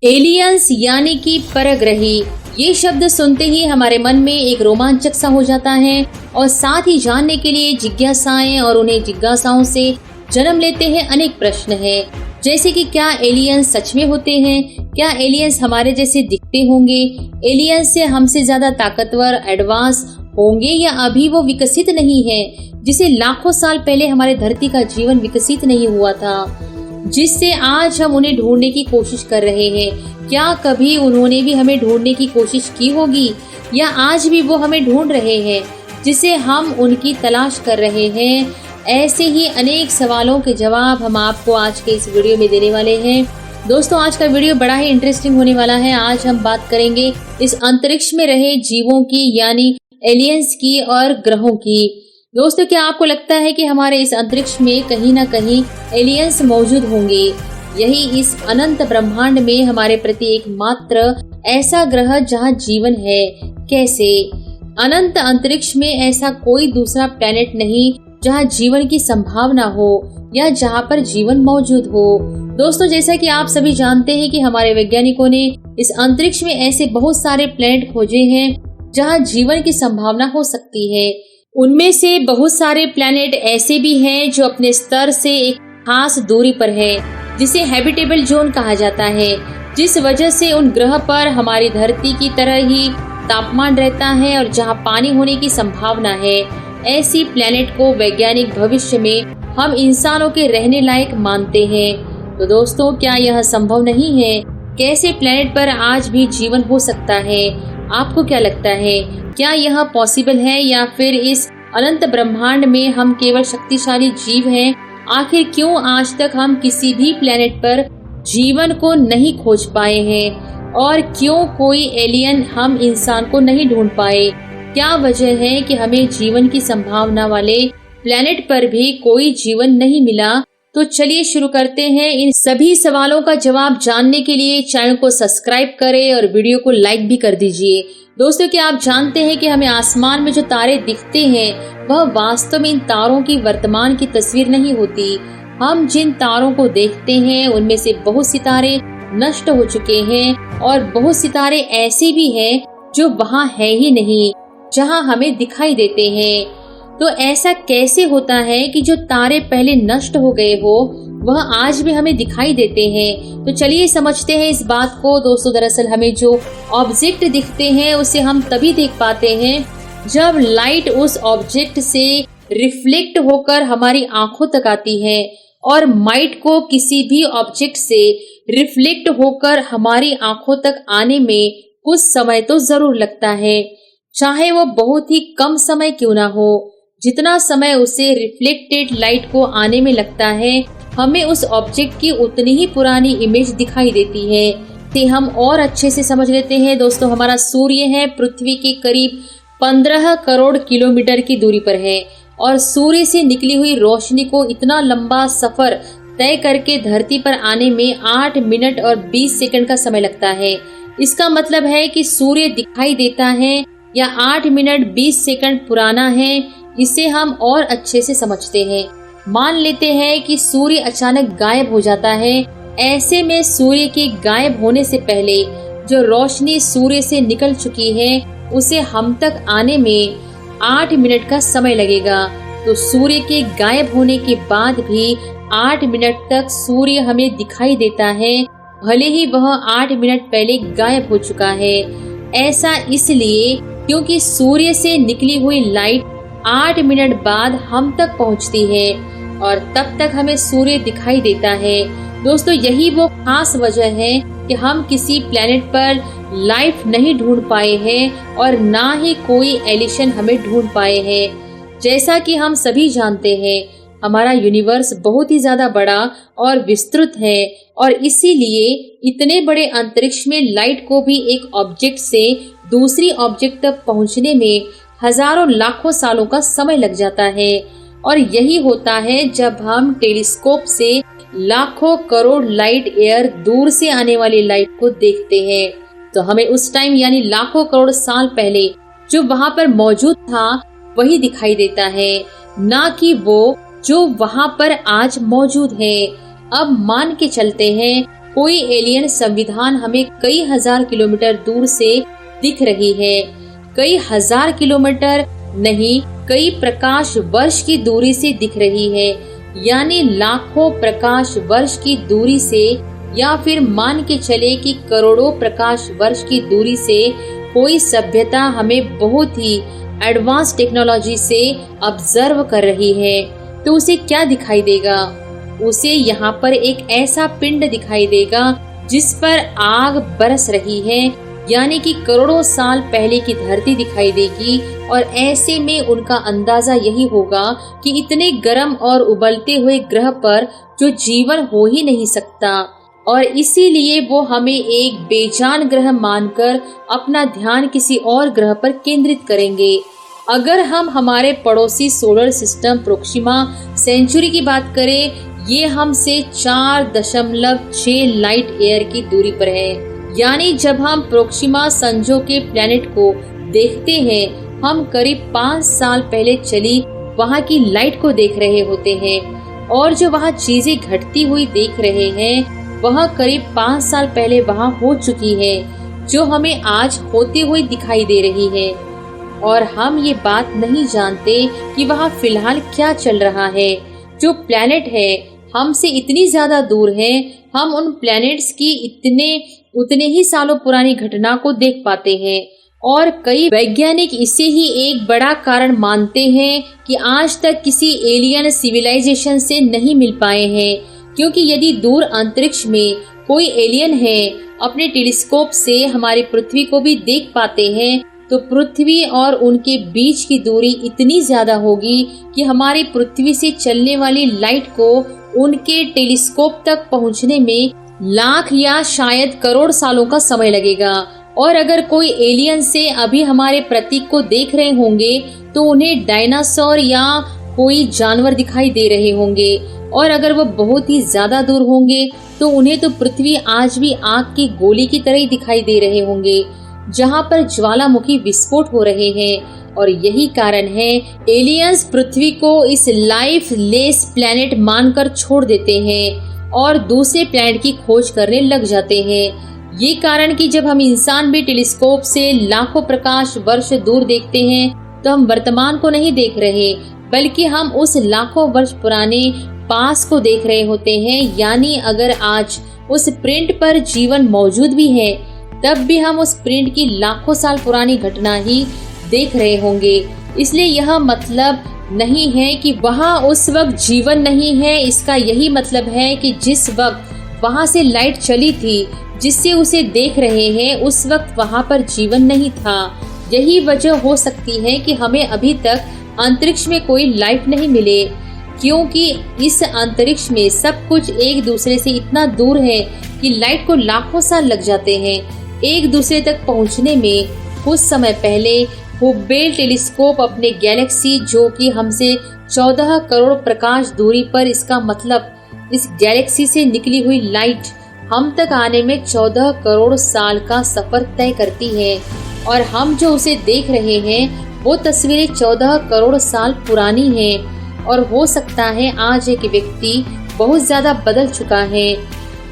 Aliens यानी कि परग्रही, ये शब्द सुनते ही हमारे मन में एक रोमांचक सा हो जाता है और साथ ही जानने के लिए जिज्ञासाएं और उन्हें जिज्ञासाओं से जन्म लेते हैं अनेक प्रश्न हैं। जैसे कि क्या एलियंस सच में होते हैं? क्या एलियंस हमारे जैसे दिखते होंगे? एलियंस से हमसे ज्यादा ताकतवर, एडवांस होंगे या अभी वो विकसित नहीं है, जिसे लाखों साल पहले हमारे धरती का जीवन विकसित नहीं हुआ था, जिससे आज हम उन्हें ढूंढने की कोशिश कर रहे हैं? क्या कभी उन्होंने भी हमें ढूंढने की कोशिश की होगी या आज भी वो हमें ढूंढ रहे हैं जिसे हम उनकी तलाश कर रहे हैं? ऐसे ही अनेक सवालों के जवाब हम आपको आज के इस वीडियो में देने वाले हैं। दोस्तों, आज का वीडियो बड़ा ही इंटरेस्टिंग होने वाला है। आज हम बात करेंगे इस अंतरिक्ष में रहे जीवों की, यानी एलियंस की और ग्रहों की। दोस्तों, क्या आपको लगता है कि हमारे इस अंतरिक्ष में कहीं ना कहीं एलियंस मौजूद होंगे? यही इस अनंत ब्रह्मांड में हमारे प्रति एकमात्र ऐसा ग्रह जहां जीवन है। कैसे? अनंत अंतरिक्ष में ऐसा कोई दूसरा प्लेनेट नहीं जहां जीवन की संभावना हो या जहां पर जीवन मौजूद हो। दोस्तों, जैसा कि आप सभी जानते हैं कि हमारे वैज्ञानिकों ने इस अंतरिक्ष में ऐसे बहुत सारे प्लेनेट खोजे हैं जहां जीवन की संभावना हो सकती है। उनमें से बहुत सारे प्लैनेट ऐसे भी हैं जो अपने स्तर से एक खास दूरी पर है, जिसे हैबिटेबल जोन कहा जाता है, जिस वजह से उन ग्रह पर हमारी धरती की तरह ही तापमान रहता है और जहां पानी होने की संभावना है। ऐसी प्लैनेट को वैज्ञानिक भविष्य में हम इंसानों के रहने लायक मानते हैं। तो दोस्तों, क्या यह संभव नहीं है? कैसे प्लैनेट पर आज भी जीवन हो सकता है? आपको क्या लगता है? क्या यह पॉसिबल है या फिर इस अनंत ब्रह्मांड में हम केवल शक्तिशाली जीव हैं? आखिर क्यों आज तक हम किसी भी प्लेनेट पर जीवन को नहीं खोज पाए हैं और क्यों कोई एलियन हम इंसान को नहीं ढूंढ पाए? क्या वजह है कि हमें जीवन की संभावना वाले प्लेनेट पर भी कोई जीवन नहीं मिला? तो चलिए शुरू करते हैं। इन सभी सवालों का जवाब जानने के लिए चैनल को सब्सक्राइब करें और वीडियो को लाइक भी कर दीजिए। दोस्तों, क्या आप जानते हैं कि हमें आसमान में जो तारे दिखते हैं वह वास्तव में इन तारों की वर्तमान की तस्वीर नहीं होती। हम जिन तारों को देखते हैं उनमें से बहुत सितारे नष्ट हो चुके हैं और बहुत सितारे ऐसे भी हैं जो वहाँ है ही नहीं, जहाँ हमें दिखाई देते हैं। तो ऐसा कैसे होता है कि जो तारे पहले नष्ट हो गए हो वह आज भी हमें दिखाई देते हैं? तो चलिए समझते हैं इस बात को। दोस्तों, दरअसल हमें जो ऑब्जेक्ट दिखते हैं उसे हम तभी देख पाते हैं जब लाइट उस ऑब्जेक्ट से रिफ्लेक्ट होकर हमारी आंखों तक आती है, और माइट को किसी भी ऑब्जेक्ट से रिफ्लेक्ट होकर हमारी आंखों तक आने में कुछ समय तो जरूर लगता है, चाहे वो बहुत ही कम समय क्यों ना हो। जितना समय उसे रिफ्लेक्टेड लाइट को आने में लगता है, हमें उस ऑब्जेक्ट की उतनी ही पुरानी इमेज दिखाई देती है। ते हम और अच्छे से समझ लेते हैं। दोस्तों, हमारा सूर्य है पृथ्वी के करीब 15 करोड़ किलोमीटर की दूरी पर है और सूर्य से निकली हुई रोशनी को इतना लंबा सफर तय करके धरती पर आने में 8 मिनट और 20 सेकंड का समय लगता है। इसका मतलब है कि सूर्य दिखाई देता है या 8 मिनट 20 सेकंड पुराना है। इसे हम और अच्छे से समझते हैं। मान लेते हैं कि सूर्य अचानक गायब हो जाता है। ऐसे में सूर्य के गायब होने से पहले जो रोशनी सूर्य से निकल चुकी है उसे हम तक आने में 8 मिनट का समय लगेगा। तो सूर्य के गायब होने के बाद भी 8 मिनट तक सूर्य हमें दिखाई देता है, भले ही वह 8 मिनट पहले गायब हो चुका है। ऐसा इसलिए क्योंकि सूर्य से निकली हुई लाइट 8 मिनट बाद हम तक पहुंचती है और तब तक हमें सूर्य दिखाई देता है। दोस्तों, यही वो खास वजह है कि हम किसी प्लेनेट पर लाइफ नहीं ढूंढ पाए हैं और ना ही कोई एलियन हमें ढूंढ पाए हैं। जैसा कि हम सभी जानते हैं, हमारा यूनिवर्स बहुत ही ज्यादा बड़ा और विस्तृत है और इसीलिए इतने बड़े अंतरिक्ष में लाइट को भी एक ऑब्जेक्ट से दूसरी ऑब्जेक्ट तक पहुंचने में हजारों लाखों सालों का समय लग जाता है। और यही होता है जब हम टेलीस्कोप से लाखों करोड़ लाइट ईयर दूर से आने वाली लाइट को देखते हैं, तो हमें उस टाइम यानी लाखों करोड़ साल पहले जो वहाँ पर मौजूद था वही दिखाई देता है, ना कि वो जो वहाँ पर आज मौजूद है। अब मान के चलते हैं कोई एलियन संविधान हमें कई हजार किलोमीटर दूर से दिख रही है। कई हजार किलोमीटर नहीं, कई प्रकाश वर्ष की दूरी से दिख रही है, यानी लाखों प्रकाश वर्ष की दूरी से, या फिर मान के चले कि करोड़ों प्रकाश वर्ष की दूरी से कोई सभ्यता हमें बहुत ही एडवांस टेक्नोलॉजी से ऑब्जर्व कर रही है। तो उसे क्या दिखाई देगा? उसे यहाँ पर एक ऐसा पिंड दिखाई देगा जिस पर आग बरस रही है, यानी कि करोड़ों साल पहले की धरती दिखाई देगी। और ऐसे में उनका अंदाजा यही होगा कि इतने गर्म और उबलते हुए ग्रह पर जो जीवन हो ही नहीं सकता, और इसीलिए वो हमें एक बेजान ग्रह मानकर अपना ध्यान किसी और ग्रह पर केंद्रित करेंगे। अगर हम हमारे पड़ोसी सोलर सिस्टम प्रोक्सिमा सेंचुरी की बात करें, ये हमसे 4.6 लाइट ईयर की दूरी पर है। यानी जब हम प्रोक्सिमा संजो के प्लैनेट को देखते हैं, हम करीब 5 साल पहले चली वहाँ की लाइट को देख रहे होते हैं, और जो वहाँ चीजें घटती हुई देख रहे हैं वह करीब 5 साल पहले वहाँ हो चुकी है, जो हमें आज होती हुई दिखाई दे रही है। और हम ये बात नहीं जानते कि वहाँ फिलहाल क्या चल रहा है। जो प्लैनेट है हमसे इतनी ज्यादा दूर है, हम उन प्लैनेट्स की उतने ही सालों पुरानी घटना को देख पाते हैं। और कई वैज्ञानिक इसे ही एक बड़ा कारण मानते हैं कि आज तक किसी एलियन सिविलाइजेशन से नहीं मिल पाए हैं, क्योंकि यदि दूर अंतरिक्ष में कोई एलियन है अपने टेलीस्कोप से हमारी पृथ्वी को भी देख पाते हैं, तो पृथ्वी और उनके बीच की दूरी इतनी ज्यादा होगी कि हमारी पृथ्वी से चलने वाली लाइट को उनके टेलीस्कोप तक पहुंचने में लाख या शायद करोड़ सालों का समय लगेगा। और अगर कोई एलियन से अभी हमारे प्रतीक को देख रहे होंगे तो उन्हें डायनासोर या कोई जानवर दिखाई दे रहे होंगे, और अगर वो बहुत ही ज्यादा दूर होंगे तो उन्हें तो पृथ्वी आज भी आग की गोली की तरह ही दिखाई दे रहे होंगे, जहाँ पर ज्वालामुखी विस्फोट हो रहे हैं। और यही कारण है एलियंस पृथ्वी को इस लाइफ लेस प्लैनेट मानकर छोड़ देते हैं और दूसरे प्लैनेट की खोज करने लग जाते हैं। ये कारण कि जब हम इंसान भी टेलीस्कोप से लाखों प्रकाश वर्ष दूर देखते हैं तो हम वर्तमान को नहीं देख रहे, बल्कि हम उस लाखों वर्ष पुराने पास को देख रहे होते हैं। यानी अगर आज उस प्रिंट पर जीवन मौजूद भी है, तब भी हम उस प्रिंट की लाखों साल पुरानी घटना ही देख रहे होंगे। इसलिए यह मतलब नहीं है कि वहाँ उस वक्त जीवन नहीं है। इसका यही मतलब है कि जिस वक्त वहाँ से लाइट चली थी जिससे उसे देख रहे हैं, उस वक्त वहाँ पर जीवन नहीं था। यही वजह हो सकती है कि हमें अभी तक अंतरिक्ष में कोई लाइफ नहीं मिले, क्योंकि इस अंतरिक्ष में सब कुछ एक दूसरे से इतना दूर है कि लाइट को लाखों साल लग जाते हैं एक दूसरे तक पहुंचने में। कुछ समय पहले हुब्बल टेलीस्कोप अपने गैलेक्सी, जो कि हमसे 14 करोड़ प्रकाश दूरी पर, इसका मतलब इस गैलेक्सी से निकली हुई लाइट हम तक आने में 14 करोड़ साल का सफर तय करती है, और हम जो उसे देख रहे हैं वो तस्वीरें 14 करोड़ साल पुरानी हैं। और हो सकता है आज एक व्यक्ति बहुत ज्यादा बदल चुका है।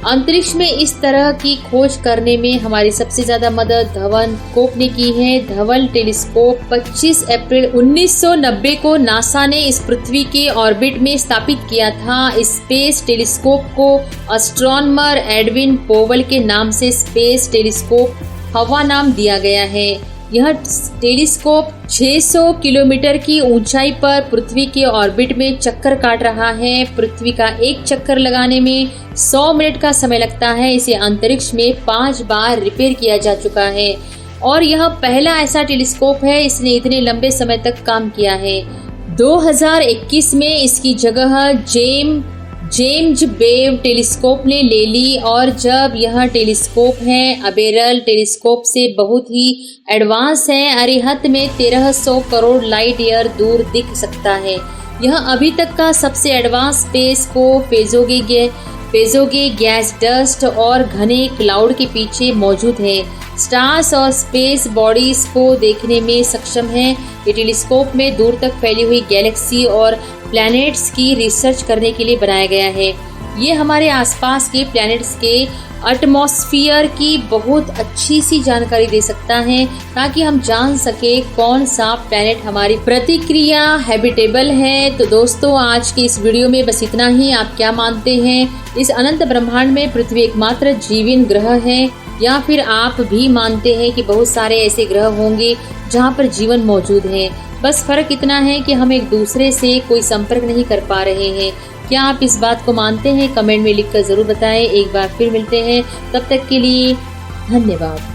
अंतरिक्ष में इस तरह की खोज करने में हमारी सबसे ज्यादा मदद धवल टेलीस्कोप ने की है। धवल टेलीस्कोप 25 अप्रैल 1990 को नासा ने इस पृथ्वी के ऑर्बिट में स्थापित किया था। स्पेस टेलीस्कोप को एस्ट्रोनॉमर एडविन पोवेल के नाम से स्पेस टेलीस्कोप हवा नाम दिया गया है। यह टेलीस्कोप 600 किलोमीटर की ऊंचाई पर पृथ्वी के ऑर्बिट में चक्कर काट रहा है। पृथ्वी का एक चक्कर लगाने में 100 मिनट का समय लगता है। इसे अंतरिक्ष में 5 बार रिपेयर किया जा चुका है, और यह पहला ऐसा टेलीस्कोप है इसने इतने लंबे समय तक काम किया है। 2021 में इसकी जगह जेम्स वेब टेलीस्कोप ने ले ली, और जब यह टेलीस्कोप है अबेरल टेलीस्कोप से बहुत ही एडवांस है। अरिहंत में 1300 करोड़ लाइट ईयर दूर दिख सकता है। यह अभी तक का सबसे एडवांस स्पेस को फेजोगे गैस डस्ट और घने क्लाउड के पीछे मौजूद है। स्टार्स और स्पेस बॉडीज को देखने में सक्षम है। ये टेलीस्कोप में दूर तक फैली हुई गैलेक्सी और प्लैनेट्स की रिसर्च करने के लिए बनाया गया है। ये हमारे आसपास के प्लैनेट्स के एटमॉस्फेयर की बहुत अच्छी सी जानकारी दे सकता है, ताकि हम जान सके कौन सा प्लैनेट हमारी प्रतिक्रिया हैबिटेबल है। तो दोस्तों, आज के इस वीडियो में बस इतना ही। आप क्या मानते हैं, इस अनंत ब्रह्मांड में पृथ्वी एकमात्र जीवित ग्रह है, या फिर आप भी मानते हैं कि बहुत सारे ऐसे ग्रह होंगे जहां पर जीवन मौजूद है? बस फर्क इतना है कि हम एक दूसरे से कोई संपर्क नहीं कर पा रहे हैं। क्या आप इस बात को मानते हैं? कमेंट में लिखकर जरूर बताएं। एक बार फिर मिलते हैं, तब तक के लिए धन्यवाद।